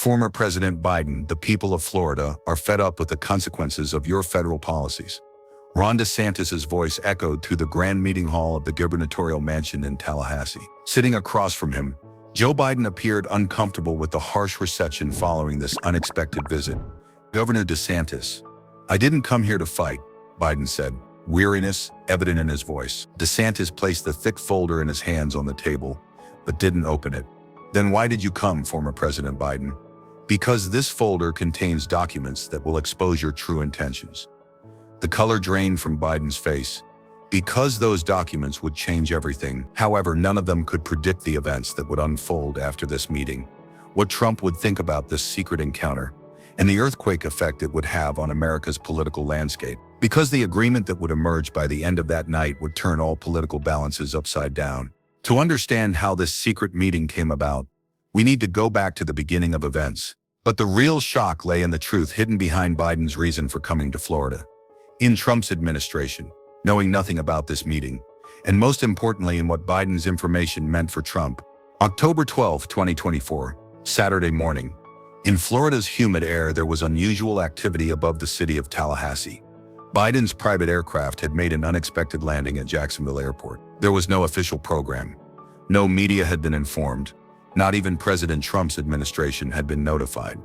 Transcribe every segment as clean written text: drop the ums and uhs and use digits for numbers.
Former President Biden, the people of Florida are fed up with the consequences of your federal policies. Ron DeSantis' voice echoed through the grand meeting hall of the gubernatorial mansion in Tallahassee. Sitting across from him, Joe Biden appeared uncomfortable with the harsh reception following this unexpected visit. Governor DeSantis, "I didn't come here to fight," Biden said, weariness evident in his voice. DeSantis placed the thick folder in his hands on the table, but didn't open it. "Then why did you come, former President Biden?" "Because this folder contains documents that will expose your true intentions." The color drained from Biden's face. Because those documents would change everything. However, none of them could predict the events that would unfold after this meeting, what Trump would think about this secret encounter, and the earthquake effect it would have on America's political landscape. Because the agreement that would emerge by the end of that night would turn all political balances upside down. To understand how this secret meeting came about, we need to go back to the beginning of events. But the real shock lay in the truth hidden behind Biden's reason for coming to Florida. In Trump's administration, knowing nothing about this meeting, and most importantly in what Biden's information meant for Trump. October 12, 2024, Saturday morning. In Florida's humid air, there was unusual activity above the city of Tallahassee. Biden's private aircraft had made an unexpected landing at Jacksonville Airport. There was no official program. No media had been informed. Not even President Trump's administration had been notified.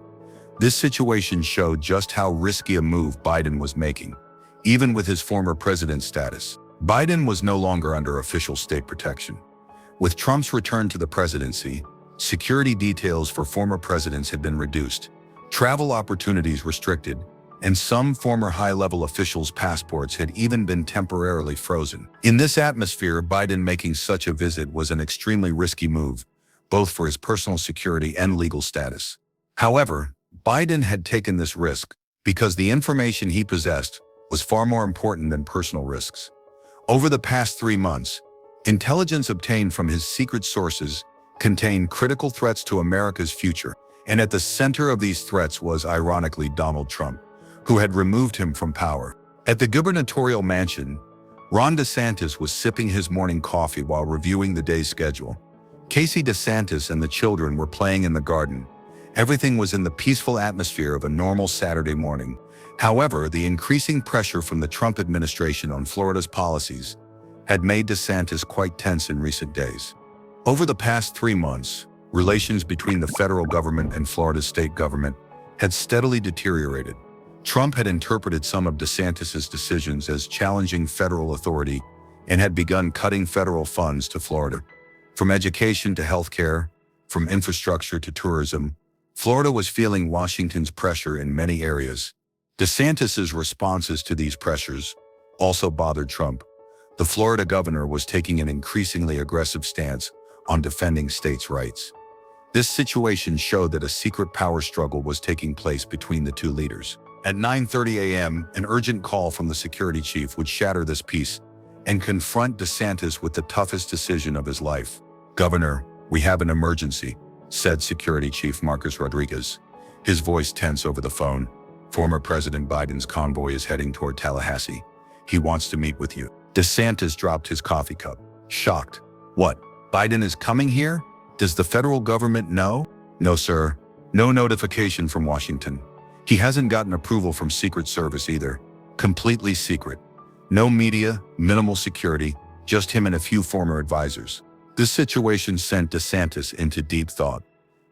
This situation showed just how risky a move Biden was making. Even with his former president status, Biden was no longer under official state protection. With Trump's return to the presidency, security details for former presidents had been reduced, travel opportunities restricted, and some former high-level officials' passports had even been temporarily frozen. In this atmosphere, Biden making such a visit was an extremely risky move, both for his personal security and legal status. However, Biden had taken this risk because the information he possessed was far more important than personal risks. Over the past 3 months, intelligence obtained from his secret sources contained critical threats to America's future, and at the center of these threats was, ironically, Donald Trump, who had removed him from power. At the gubernatorial mansion, Ron DeSantis was sipping his morning coffee while reviewing the day's schedule. Casey DeSantis and the children were playing in the garden. Everything was in the peaceful atmosphere of a normal Saturday morning. However, the increasing pressure from the Trump administration on Florida's policies had made DeSantis quite tense in recent days. Over the past 3 months, relations between the federal government and Florida's state government had steadily deteriorated. Trump had interpreted some of DeSantis' decisions as challenging federal authority and had begun cutting federal funds to Florida. From education to healthcare, from infrastructure to tourism, Florida was feeling Washington's pressure in many areas. DeSantis' responses to these pressures also bothered Trump. The Florida governor was taking an increasingly aggressive stance on defending states' rights. This situation showed that a secret power struggle was taking place between the two leaders. At 9:30 a.m., an urgent call from the security chief would shatter this peace and confront DeSantis with the toughest decision of his life. "Governor, we have an emergency," said Security Chief Marcus Rodriguez, his voice tense over the phone. "Former President Biden's convoy is heading toward Tallahassee. He wants to meet with you." DeSantis dropped his coffee cup, shocked. "What? Biden is coming here? Does the federal government know?" "No, sir. No notification from Washington. He hasn't gotten approval from Secret Service either. Completely secret. No media, minimal security, just him and a few former advisors." This situation sent DeSantis into deep thought.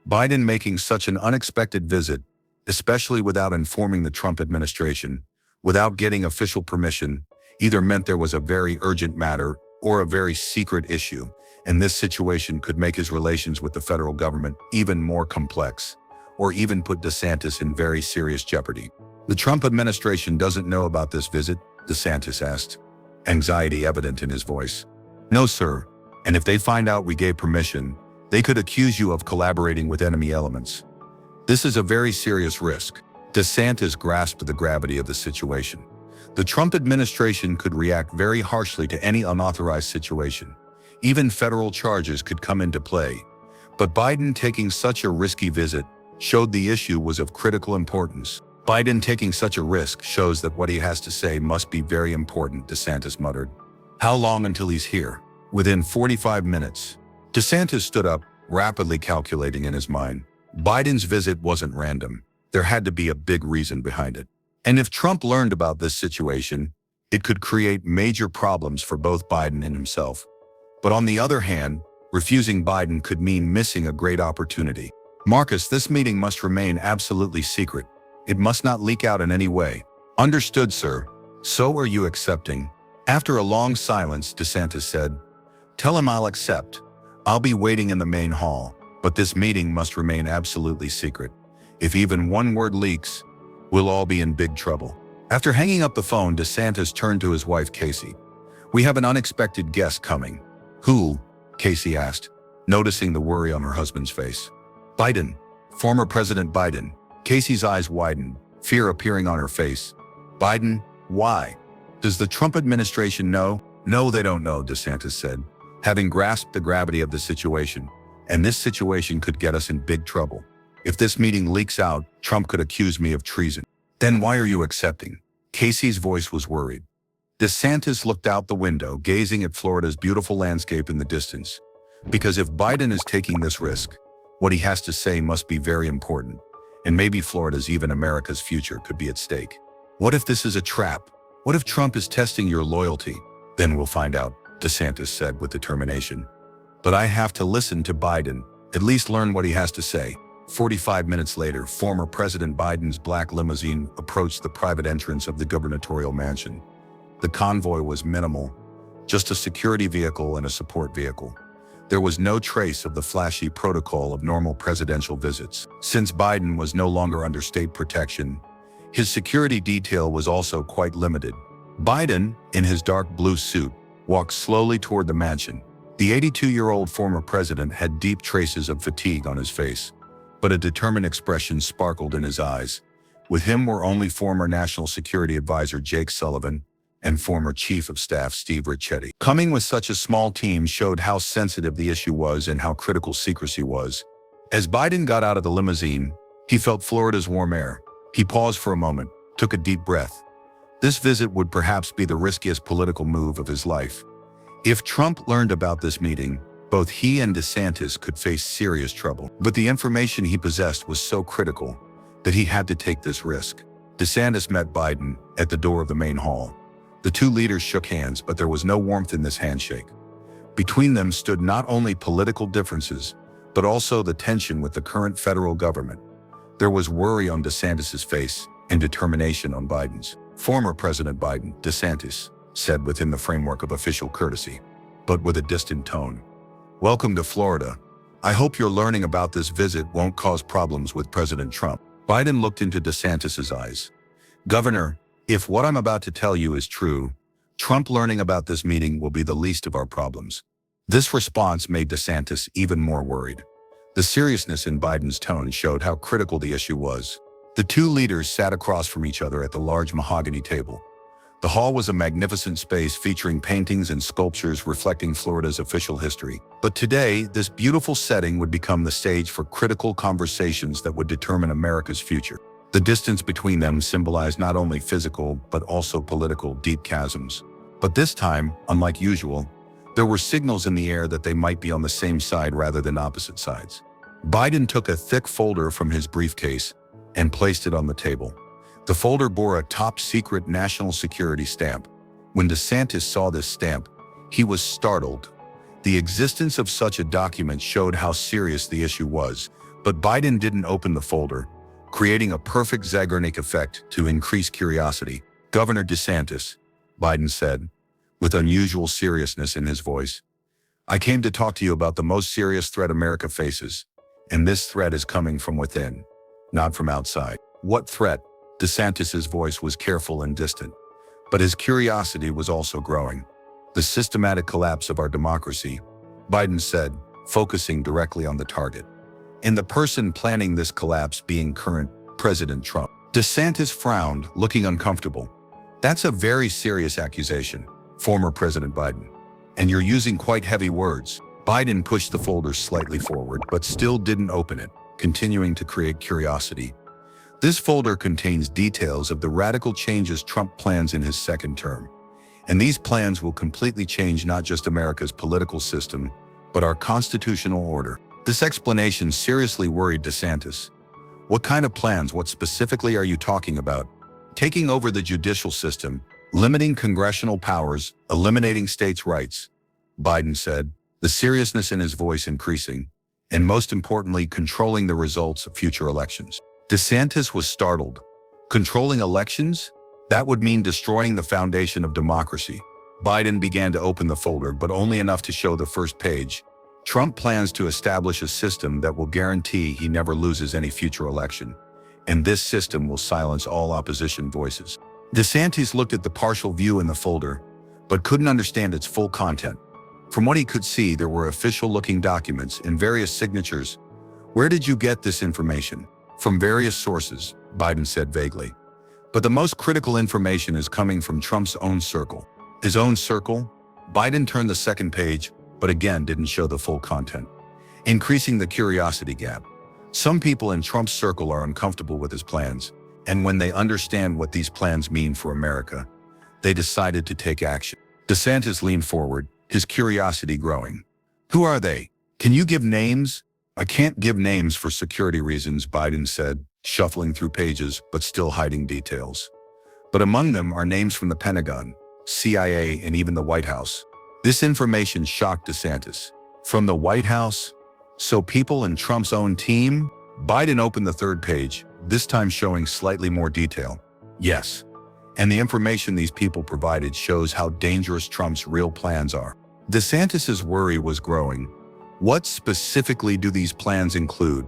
Biden making such an unexpected visit, especially without informing the Trump administration, without getting official permission, either meant there was a very urgent matter or a very secret issue, and this situation could make his relations with the federal government even more complex, or even put DeSantis in very serious jeopardy. "The Trump administration doesn't know about this visit?" DeSantis asked, anxiety evident in his voice. "No, sir. And if they find out we gave permission, they could accuse you of collaborating with enemy elements. This is a very serious risk." DeSantis grasped the gravity of the situation. The Trump administration could react very harshly to any unauthorized situation. Even federal charges could come into play. But Biden taking such a risky visit showed the issue was of critical importance. "Biden taking such a risk shows that what he has to say must be very important," DeSantis muttered. "How long until he's here?" "Within 45 minutes. DeSantis stood up, rapidly calculating in his mind. Biden's visit wasn't random. There had to be a big reason behind it. And if Trump learned about this situation, it could create major problems for both Biden and himself. But on the other hand, refusing Biden could mean missing a great opportunity. Marcus, this meeting must remain absolutely secret. It must not leak out in any way. Understood, sir. So are you accepting? After a long silence, DeSantis said, "Tell him I'll accept. I'll be waiting in the main hall, but this meeting must remain absolutely secret. If even one word leaks, we'll all be in big trouble." After hanging up the phone, DeSantis turned to his wife, Casey. "We have an unexpected guest coming." "Who?" Casey asked, noticing the worry on her husband's face. "Biden, former President Biden." Casey's eyes widened, fear appearing on her face. "Biden? Why? Does the Trump administration know?" "No, they don't know," DeSantis said, having grasped the gravity of the situation. "And this situation could get us in big trouble. If this meeting leaks out, Trump could accuse me of treason." "Then why are you accepting?" Casey's voice was worried. DeSantis looked out the window, gazing at Florida's beautiful landscape in the distance. "Because if Biden is taking this risk, what he has to say must be very important. And maybe Florida's, even America's future could be at stake. What if this is a trap? What if Trump is testing your loyalty?" "Then we'll find out," DeSantis said with determination. "But I have to listen to Biden, at least learn what he has to say." 45 minutes later, former President Biden's black limousine approached the private entrance of the gubernatorial mansion. The convoy was minimal, just a security vehicle and a support vehicle. There was no trace of the flashy protocol of normal presidential visits. Since Biden was no longer under state protection, his security detail was also quite limited. Biden, in his dark blue suit, walked slowly toward the mansion. The 82-year-old former president had deep traces of fatigue on his face, but a determined expression sparkled in his eyes. With him were only former National Security Advisor Jake Sullivan and former Chief of Staff Steve Ricchetti. Coming with such a small team showed how sensitive the issue was and how critical secrecy was. As Biden got out of the limousine, he felt Florida's warm air. He paused for a moment, took a deep breath. This visit would perhaps be the riskiest political move of his life. If Trump learned about this meeting, both he and DeSantis could face serious trouble. But the information he possessed was so critical that he had to take this risk. DeSantis met Biden at the door of the main hall. The two leaders shook hands, but there was no warmth in this handshake. Between them stood not only political differences, but also the tension with the current federal government. There was worry on DeSantis's face and determination on Biden's. "Former President Biden," DeSantis said within the framework of official courtesy, but with a distant tone. "Welcome to Florida. I hope your learning about this visit won't cause problems with President Trump." Biden looked into DeSantis's eyes. "Governor, if what I'm about to tell you is true, Trump learning about this meeting will be the least of our problems." This response made DeSantis even more worried. The seriousness in Biden's tone showed how critical the issue was. The two leaders sat across from each other at the large mahogany table. The hall was a magnificent space featuring paintings and sculptures reflecting Florida's official history. But today, this beautiful setting would become the stage for critical conversations that would determine America's future. The distance between them symbolized not only physical, but also political deep chasms. But this time, unlike usual, there were signals in the air that they might be on the same side rather than opposite sides. Biden took a thick folder from his briefcase and placed it on the table. The folder bore a top-secret national security stamp. When DeSantis saw this stamp, he was startled. The existence of such a document showed how serious the issue was, but Biden didn't open the folder, creating a perfect Zeigarnik effect to increase curiosity. "Governor DeSantis," Biden said, with unusual seriousness in his voice, "I came to talk to you about the most serious threat America faces, and this threat is coming from within, not from outside." "What threat?" DeSantis's voice was careful and distant, but his curiosity was also growing. "The systematic collapse of our democracy," Biden said, focusing directly on the target. "And the person planning this collapse being current President Trump." DeSantis frowned, looking uncomfortable. "That's a very serious accusation, former President Biden. And you're using quite heavy words." Biden pushed the folder slightly forward, but still didn't open it, continuing to create curiosity. "This folder contains details of the radical changes Trump plans in his second term. And these plans will completely change not just America's political system, but our constitutional order." This explanation seriously worried DeSantis. What kind of plans? What specifically are you talking about? Taking over the judicial system, limiting congressional powers, eliminating states' rights, Biden said, the seriousness in his voice increasing, and most importantly, controlling the results of future elections. DeSantis was startled. Controlling elections? That would mean destroying the foundation of democracy. Biden began to open the folder, but only enough to show the first page. Trump plans to establish a system that will guarantee he never loses any future election, and this system will silence all opposition voices. DeSantis looked at the partial view in the folder, but couldn't understand its full content. From what he could see, there were official-looking documents and various signatures. Where did you get this information? From various sources, Biden said vaguely. But the most critical information is coming from Trump's own circle. His own circle? Biden turned the second page, but again didn't show the full content, increasing the curiosity gap. Some people in Trump's circle are uncomfortable with his plans, and when they understand what these plans mean for America, they decided to take action. DeSantis leaned forward, his curiosity growing. Who are they? Can you give names? I can't give names for security reasons, Biden said, shuffling through pages but still hiding details. But among them are names from the Pentagon, CIA, and even the White House. This information shocked DeSantis. From the White House? So people in Trump's own team? Biden opened the third page, this time showing slightly more detail. Yes. And the information these people provided shows how dangerous Trump's real plans are. DeSantis's worry was growing. What specifically do these plans include?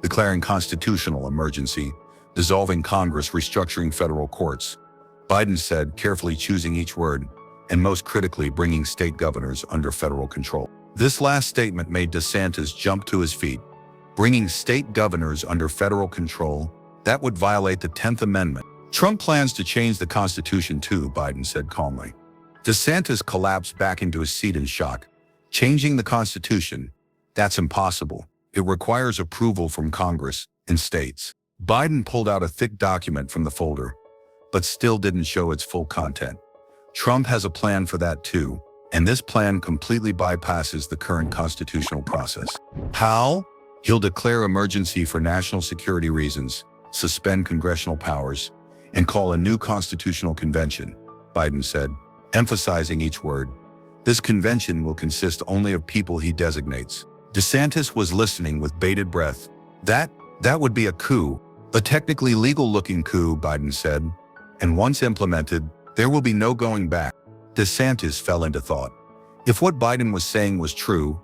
Declaring constitutional emergency, dissolving Congress, restructuring federal courts, Biden said, carefully choosing each word, and most critically, bringing state governors under federal control. This last statement made DeSantis jump to his feet. Bringing state governors under federal control, that would violate the 10th Amendment. Trump plans to change the Constitution too, Biden said calmly. DeSantis collapsed back into his seat in shock. Changing the Constitution? That's impossible. It requires approval from Congress and states. Biden pulled out a thick document from the folder, but still didn't show its full content. Trump has a plan for that too, and this plan completely bypasses the current constitutional process. How? He'll declare emergency for national security reasons, suspend congressional powers, and call a new constitutional convention, Biden said, emphasizing each word. This convention will consist only of people he designates. DeSantis was listening with bated breath. That would be a coup, a technically legal-looking coup, Biden said, and once implemented, there will be no going back. DeSantis fell into thought. If what Biden was saying was true,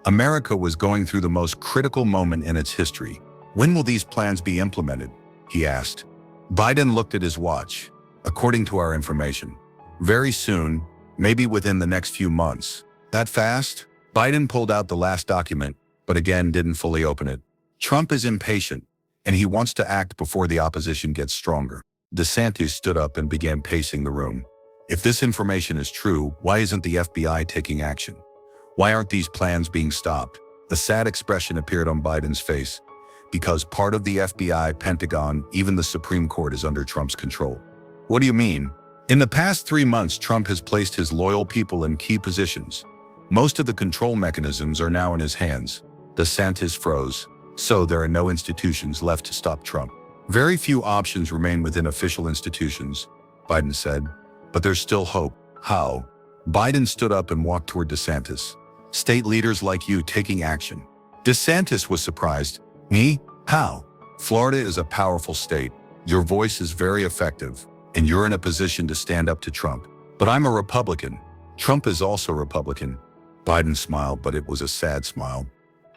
America was going through the most critical moment in its history. When will these plans be implemented? He asked. Biden looked at his watch. According to our information, very soon, maybe within the next few months. That fast? Biden pulled out the last document, but again didn't fully open it. Trump is impatient, and he wants to act before the opposition gets stronger. DeSantis stood up and began pacing the room. If this information is true, why isn't the FBI taking action? Why aren't these plans being stopped? The sad expression appeared on Biden's face. Because part of the FBI, Pentagon, even the Supreme Court is under Trump's control. What do you mean? In the past 3 months, Trump has placed his loyal people in key positions. Most of the control mechanisms are now in his hands. DeSantis froze. So there are no institutions left to stop Trump. Very few options remain within official institutions, Biden said, but there's still hope. How? Biden stood up and walked toward DeSantis. State leaders like you taking action. DeSantis was surprised. Me? How? Florida is a powerful state. Your voice is very effective, and you're in a position to stand up to Trump. But I'm a Republican. Trump is also Republican. Biden smiled, but it was a sad smile.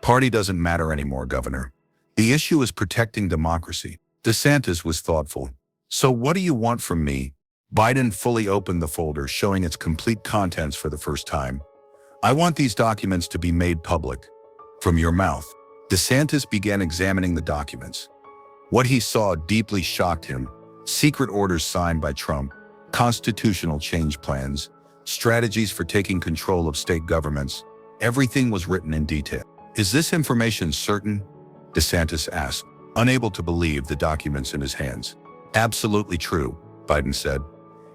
Party doesn't matter anymore, Governor. The issue is protecting democracy. DeSantis was thoughtful. So what do you want from me? Biden fully opened the folder, showing its complete contents for the first time. I want these documents to be made public. From your mouth. DeSantis began examining the documents. What he saw deeply shocked him. Secret orders signed by Trump, constitutional change plans, strategies for taking control of state governments. Everything was written in detail. Is this information certain? DeSantis asked, unable to believe the documents in his hands. Absolutely true, Biden said.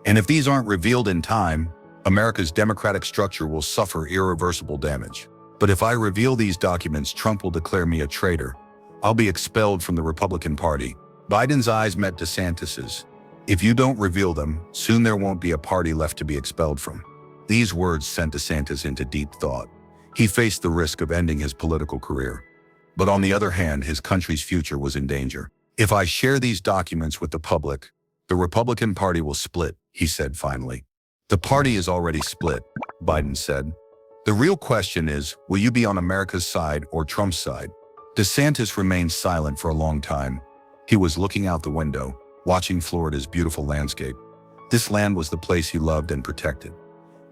And if these aren't revealed in time, America's democratic structure will suffer irreversible damage. But if I reveal these documents, Trump will declare me a traitor. I'll be expelled from the Republican Party. Biden's eyes met DeSantis's. If you don't reveal them, soon there won't be a party left to be expelled from. These words sent DeSantis into deep thought. He faced the risk of ending his political career. But on the other hand, his country's future was in danger. If I share these documents with the public, the Republican Party will split, he said finally. The party is already split, Biden said. The real question is, will you be on America's side or Trump's side? DeSantis remained silent for a long time. He was looking out the window, watching Florida's beautiful landscape. This land was the place he loved and protected.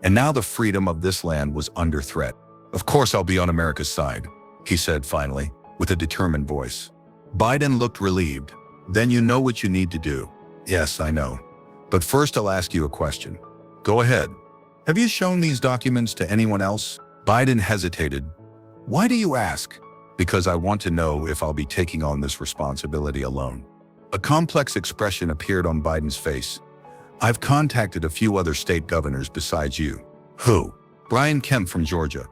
And now the freedom of this land was under threat. Of course I'll be on America's side, he said finally, with a determined voice. Biden looked relieved. Then you know what you need to do. Yes, I know. But first I'll ask you a question. Go ahead. Have you shown these documents to anyone else? Biden hesitated. Why do you ask? Because I want to know if I'll be taking on this responsibility alone. A complex expression appeared on Biden's face. I've contacted a few other state governors besides you. Who? Brian Kemp from Georgia,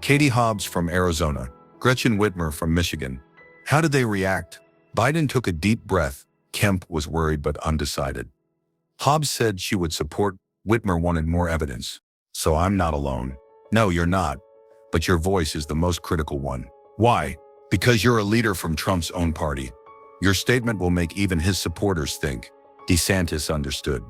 Katie Hobbs from Arizona, Gretchen Whitmer from Michigan. How did they react? Biden took a deep breath. Kemp was worried but undecided. Hobbs said she would support. Whitmer wanted more evidence. So I'm not alone. No, you're not. But your voice is the most critical one. Why? Because you're a leader from Trump's own party. Your statement will make even his supporters think. DeSantis understood.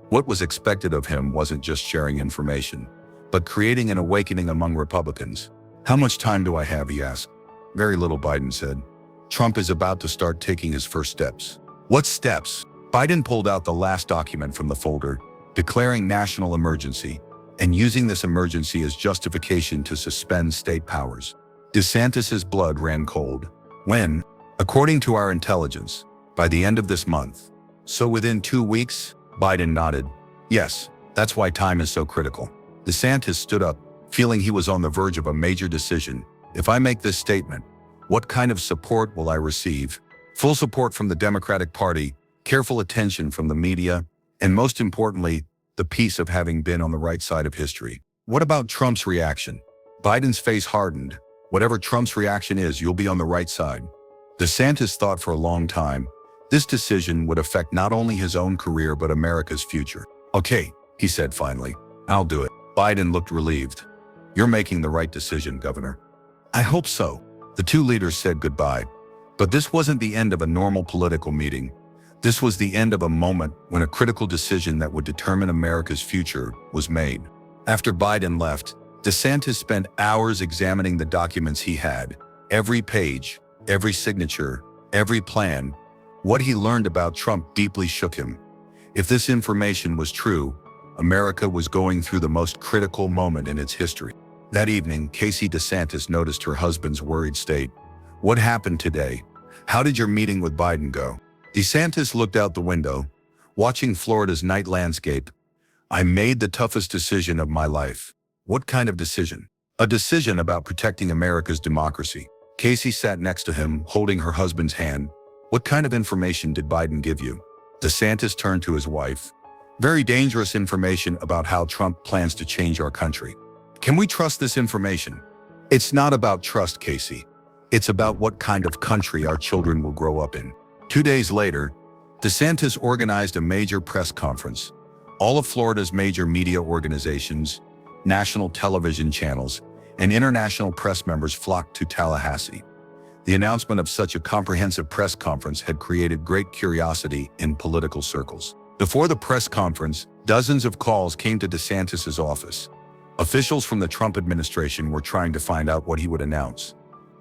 What was expected of him wasn't just sharing information, but creating an awakening among Republicans. How much time do I have, he asked. Very little, Biden said. Trump is about to start taking his first steps. What steps? Biden pulled out the last document from the folder, declaring national emergency, and using this emergency as justification to suspend state powers. DeSantis's blood ran cold. When? According to our intelligence, by the end of this month. So within 2 weeks? Biden nodded. Yes, that's why time is so critical. DeSantis stood up, feeling he was on the verge of a major decision. If I make this statement, what kind of support will I receive? Full support from the Democratic Party, careful attention from the media, and most importantly, the peace of having been on the right side of history. What about Trump's reaction? Biden's face hardened. Whatever Trump's reaction is, you'll be on the right side. DeSantis thought for a long time. This decision would affect not only his own career but America's future. Okay, he said finally. I'll do it. Biden looked relieved. You're making the right decision, Governor. I hope so. The two leaders said goodbye. But this wasn't the end of a normal political meeting. This was the end of a moment when a critical decision that would determine America's future was made. After Biden left, DeSantis spent hours examining the documents he had. Every page, every signature, every plan. What he learned about Trump deeply shook him. If this information was true, America was going through the most critical moment in its history. That evening, Casey DeSantis noticed her husband's worried state. What happened today? How did your meeting with Biden go? DeSantis looked out the window, watching Florida's night landscape. I made the toughest decision of my life. What kind of decision? A decision about protecting America's democracy. Casey sat next to him, holding her husband's hand. What kind of information did Biden give you? DeSantis turned to his wife. Very dangerous information about how Trump plans to change our country. Can we trust this information? It's not about trust, Casey. It's about what kind of country our children will grow up in. 2 days later, DeSantis organized a major press conference. All of Florida's major media organizations, national television channels, and international press members flocked to Tallahassee. The announcement of such a comprehensive press conference had created great curiosity in political circles. Before the press conference, dozens of calls came to DeSantis's office. Officials from the Trump administration were trying to find out what he would announce,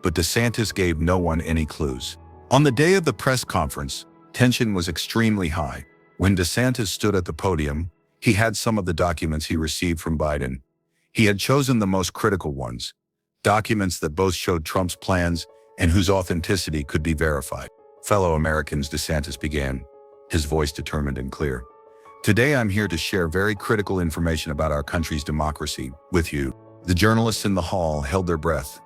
but DeSantis gave no one any clues. On the day of the press conference, tension was extremely high. When DeSantis stood at the podium, he had some of the documents he received from Biden. He had chosen the most critical ones, documents that both showed Trump's plans and whose authenticity could be verified. Fellow Americans, DeSantis began, his voice determined and clear. Today I'm here to share very critical information about our country's democracy with you. The journalists in the hall held their breath.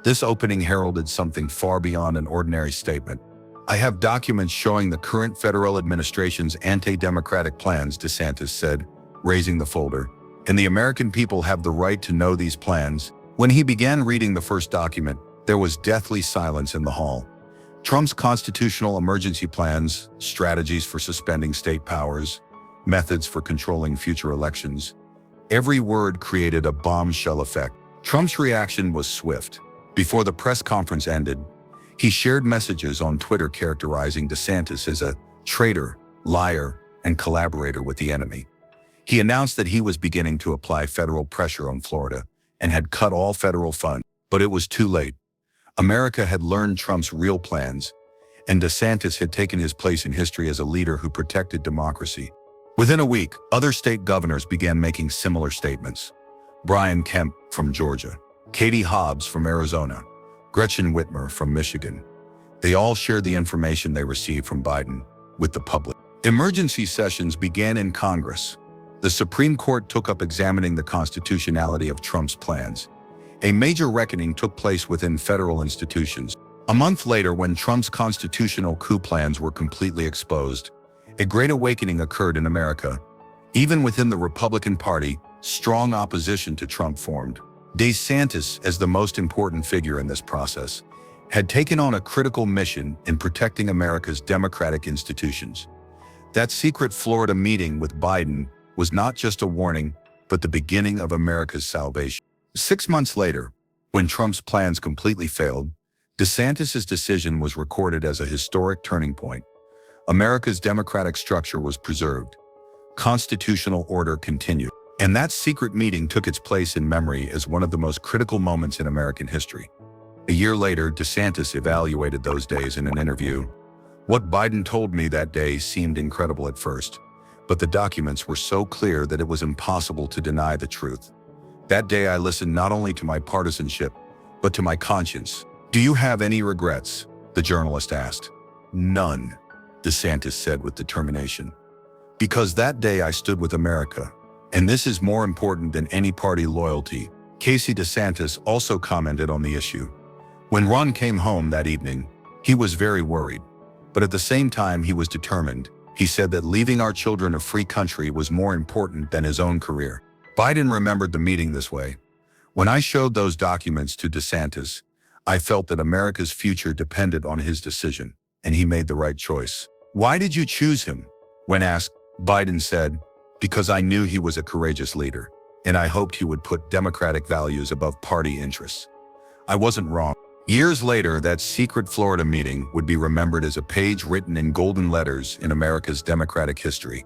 This opening heralded something far beyond an ordinary statement. I have documents showing the current federal administration's anti-democratic plans, DeSantis said, raising the folder. And the American people have the right to know these plans When he began reading the first document, there was deathly silence in the hall. Trump's constitutional emergency plans, strategies for suspending state powers, methods for controlling future elections. Every word created a bombshell effect. Trump's reaction was swift. Before the press conference ended, he shared messages on Twitter characterizing DeSantis as a traitor, liar, and collaborator with the enemy. He announced that he was beginning to apply federal pressure on Florida and had cut all federal funds, but it was too late. America had learned Trump's real plans, and DeSantis had taken his place in history as a leader who protected democracy. Within a week, other state governors began making similar statements. Brian Kemp from Georgia, Katie Hobbs from Arizona, Gretchen Whitmer from Michigan. They all shared the information they received from Biden with the public. Emergency sessions began in Congress. The Supreme Court took up examining the constitutionality of Trump's plans. A major reckoning took place within federal institutions. A month later, when Trump's constitutional coup plans were completely exposed, a great awakening occurred in America. Even within the Republican Party, strong opposition to Trump formed. DeSantis, as the most important figure in this process, had taken on a critical mission in protecting America's democratic institutions. That secret Florida meeting with Biden was not just a warning, but the beginning of America's salvation. 6 months later, when Trump's plans completely failed, DeSantis' decision was recorded as a historic turning point. America's democratic structure was preserved. Constitutional order continued. And that secret meeting took its place in memory as one of the most critical moments in American history. A year later, DeSantis evaluated those days in an interview. What Biden told me that day seemed incredible at first, but the documents were so clear that it was impossible to deny the truth. That day I listened not only to my partisanship, but to my conscience. "Do you have any regrets?" the journalist asked. "None," DeSantis said with determination. "Because that day I stood with America. And this is more important than any party loyalty." Casey DeSantis also commented on the issue. When Ron came home that evening, he was very worried. But at the same time, he was determined. He said that leaving our children a free country was more important than his own career. Biden remembered the meeting this way. "When I showed those documents to DeSantis, I felt that America's future depended on his decision, and he made the right choice." "Why did you choose him?" When asked, Biden said, "Because I knew he was a courageous leader, and I hoped he would put democratic values above party interests. I wasn't wrong." Years later, that secret Florida meeting would be remembered as a page written in golden letters in America's democratic history.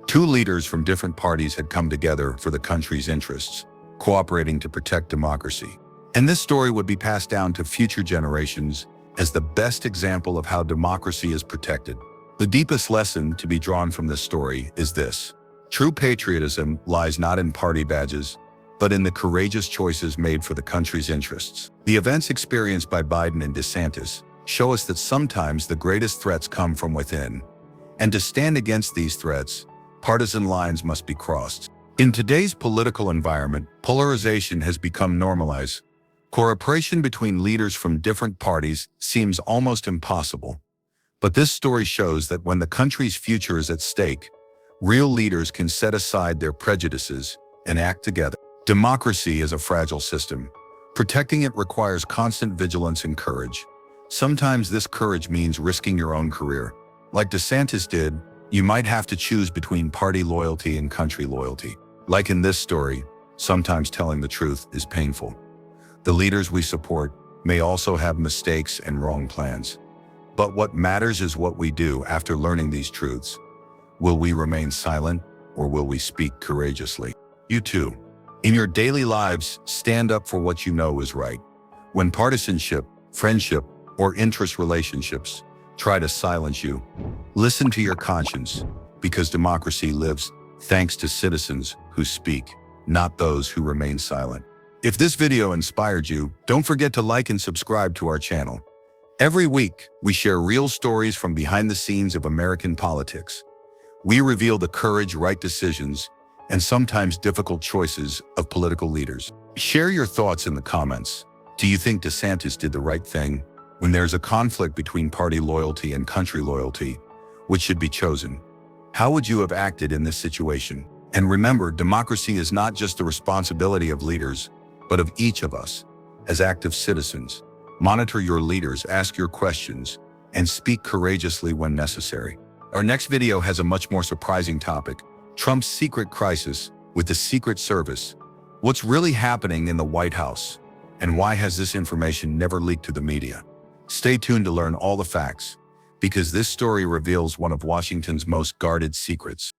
Two leaders from different parties had come together for the country's interests, cooperating to protect democracy. And this story would be passed down to future generations as the best example of how democracy is protected. The deepest lesson to be drawn from this story is this: true patriotism lies not in party badges, but in the courageous choices made for the country's interests. The events experienced by Biden and DeSantis show us that sometimes the greatest threats come from within. And to stand against these threats, partisan lines must be crossed. In today's political environment, polarization has become normalized. Cooperation between leaders from different parties seems almost impossible. But this story shows that when the country's future is at stake, real leaders can set aside their prejudices and act together. Democracy is a fragile system. Protecting it requires constant vigilance and courage. Sometimes this courage means risking your own career. Like DeSantis did, you might have to choose between party loyalty and country loyalty. Like in this story, sometimes telling the truth is painful. The leaders we support may also have mistakes and wrong plans. But what matters is what we do after learning these truths. Will we remain silent, or will we speak courageously? You too. In your daily lives, stand up for what you know is right. When partisanship, friendship, or interest relationships try to silence you, listen to your conscience, because democracy lives thanks to citizens who speak, not those who remain silent. If this video inspired you, don't forget to like and subscribe to our channel. Every week, we share real stories from behind the scenes of American politics. We reveal the courage, right decisions, and sometimes difficult choices of political leaders. Share your thoughts in the comments. Do you think DeSantis did the right thing? When there's a conflict between party loyalty and country loyalty, which should be chosen? How would you have acted in this situation? And remember, democracy is not just the responsibility of leaders, but of each of us as active citizens. Monitor your leaders, ask your questions, and speak courageously when necessary. Our next video has a much more surprising topic: Trump's secret crisis with the Secret Service. What's really happening in the White House, and why has this information never leaked to the media? Stay tuned to learn all the facts, because this story reveals one of Washington's most guarded secrets.